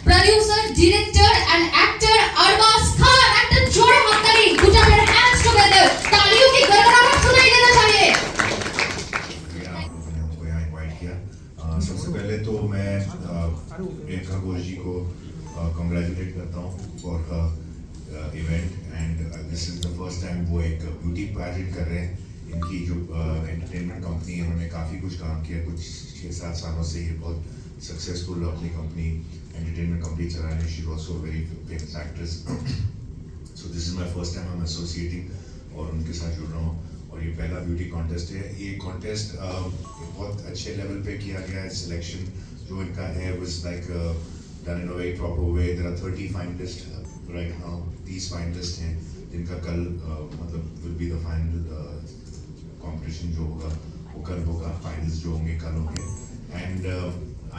producer, director and actor Arbaz Khan. একটা জোরে হাততালি, put up your hands together. तालियों की गड़गड़ाहट सुनाई देना चाहिए. आपने हमको यहाँ इनवाइट किया। सबसे पहले तो मैं प्रियंका घोष जी को कॉन्ग्रेचुलेट करता हूँ for event and this is the first time वो एक ब्यूटी पैजेंट कर रहे हैं। इनकी जो एंटरटेनमेंट कंपनी है उन्होंने काफ़ी कुछ काम किया, कुछ 6-7 सालों से ये बहुत सक्सेसफुल अपनी कंपनी एंटरटेनमेंट कंपनी चला रहे हैं। She is also very famous actress. So this is my first time I am associating और उनके साथ जुड़ रहा हूँ और ये पहला ब्यूटी कॉन्टेस्ट है। ये कॉन्टेस्ट बहुत अच्छे लेवल पे किया गया है। सिलेक्शन जो इनका है was like done in a very proper way. There are 30 finalist right now. 30 finalist हैं जिनका कल मतलब will be the final competition जो होगा वो कल होगा। फाइनल्स जो होंगे कल होंगे and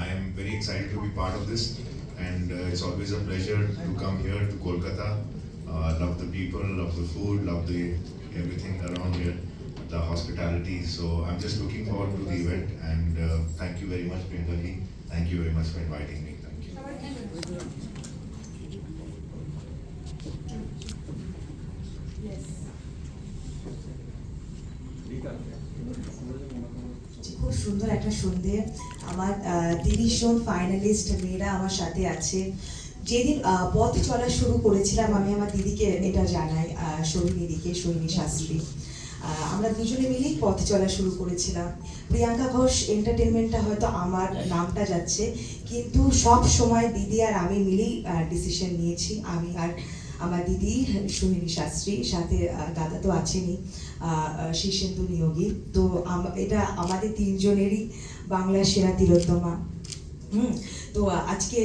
I am very excited to be part of this and it's always a pleasure to come here to Kolkata. Love the people, love the food, love the everything around here, the hospitality. So I'm just looking forward to the event and thank you very much, Priyanka ji. Thank you very much for inviting me. Thank you. খুব সুন্দর একটা সন্ধে। আমার 30 জন finalist মেয়েরা আমার সাথে আছে। যেদিন পথ চলা শুরু করেছিলাম আমি আমার দিদিকে এটা জানাই, সোহিনী শাস্ত্রী। আমরা দুজনে মিলেই পথ চলা শুরু করেছিলাম। প্রিয়াঙ্কা ঘোষ এন্টারটেনমেন্টটা হয়তো আমার নামটা যাচ্ছে, কিন্তু সব সময় দিদি আর আমি মিলেই ডিসিশন নিয়েছি। আমি আর আমার দিদি সোহিনী শাস্ত্রী, সাথে দাদা তো আছেনই শীর্ষেন্দু নিয়োগী। তো এটা আমাদের তিনজনেরই বাংলার সেরা তিলোত্তমা। তো আজকে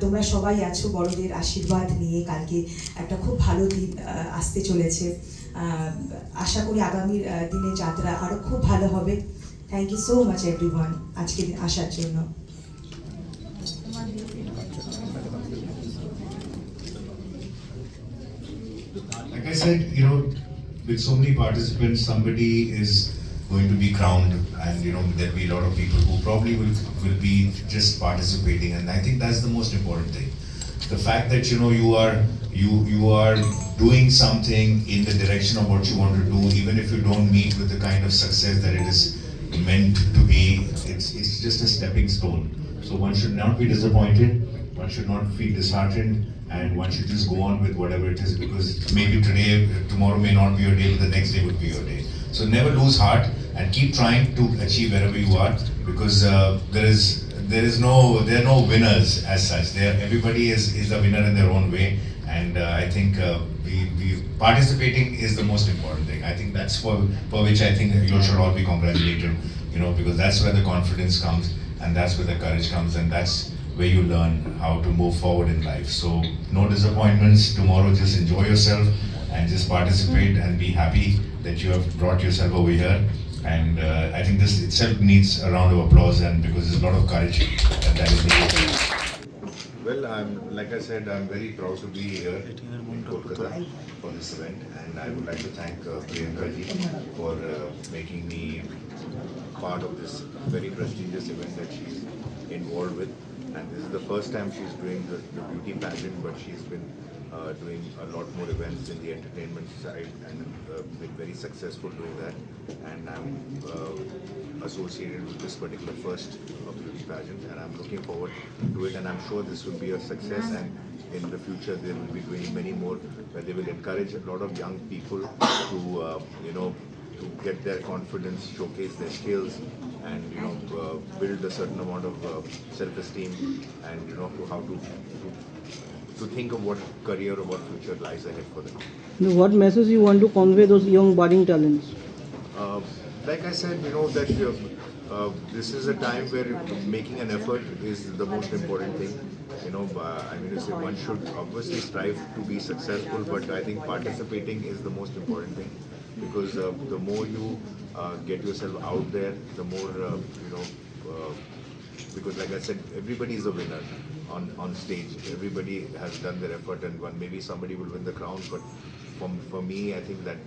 তোমরা সবাই আছো বড়দের আশীর্বাদ নিয়ে। কালকে একটা খুব ভালো দিন আসতে চলেছে। আশা করি আগামী দিনে যাত্রা আরো খুব ভালো হবে। Thank you so much everyone আজকে আসার জন্য। Like I said, you know, with so many participants, somebody is going to be crowned, and you know there'll be a lot of people who probably will be just participating, and I think that's the most important thing. The fact that you know you are doing something in the direction of what you want to do, even if you don't meet with the kind of success that it is meant to be, it's just a stepping stone. So one should not be disappointed, one should not feel disheartened, and one should just go on with whatever it is, because maybe today, tomorrow may not be your day, but the next day would be your day. So never lose heart and keep trying to achieve wherever you are, because there are no winners as such. Everybody is a winner in their own way, and I think we participating is the most important thing. I think that's for which I think you should all be congratulated, you know, because that's where the confidence comes, and that's where the courage comes, and that's where you learn how to move forward in life. So no disappointments tomorrow. Just enjoy yourself and just participate and be happy that you have brought yourself over here. And I think this itself needs a round of applause, and because there's a lot of courage that is needed. Well, like I said, I'm very proud to be here in Kolkata for this event, and I would like to thank Priyanka ji for making me part of this very prestigious event that she's involved with. And this is the first time she's doing the beauty pageant, but she's been doing a lot more events in the entertainment side and been very successful doing that. And I'm associated with this particular first beauty pageant, and I'm looking forward to it. And I'm sure this will be a success, and in the future they will be doing many more, where they will encourage a lot of young people to to get their confidence, showcase their skills, and build a certain amount of self-esteem, and how to think of what career or what future lies ahead for them. What message you want to convey those young budding talents? Like I said, that this is a time where making an effort is the most important thing. One should obviously strive to be successful, but I think participating is the most important thing, because the more you get yourself out there, the more because like I said, everybody is a winner on stage. Everybody has done their effort, and maybe somebody will win the crown, but for me, I think that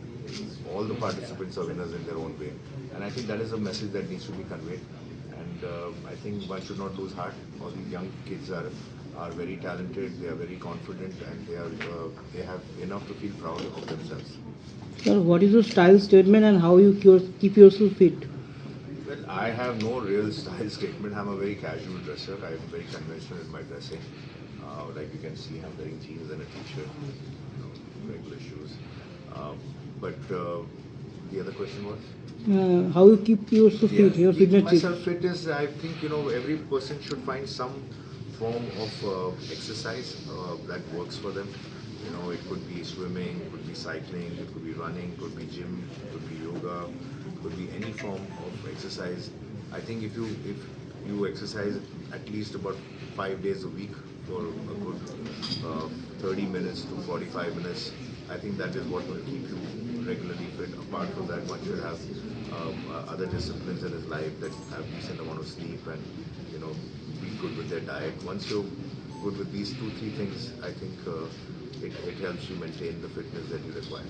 all the participants are winners in their own way, and I think that is a message that needs to be conveyed. And I think one should not lose heart. All these young kids are very talented, they are very confident, and they have enough to feel proud of themselves. Sir, what is your style statement and how you keep yourself fit? Well, I have no real style statement. I'm a very casual dresser. I'm very conventional in my dressing. Like you can see, I'm wearing jeans and a t-shirt, regular shoes. But the other question was? How you keep yourself fit, your keep fitness myself tips? fit is, I think, every person should find some form of exercise that works for them. It could be swimming, it could be cycling, it could be running, it could be gym, it could be yoga, it could be any form of exercise. I think if you exercise at least about 5 days a week for a good 30 minutes to 45 minutes, I think that is what will keep you regularly fit. Apart from that, one should have other disciplines in his life that have decent amount of sleep and be good with their diet. Once you're good with these 2-3 things, I think it helps you maintain the fitness that you require.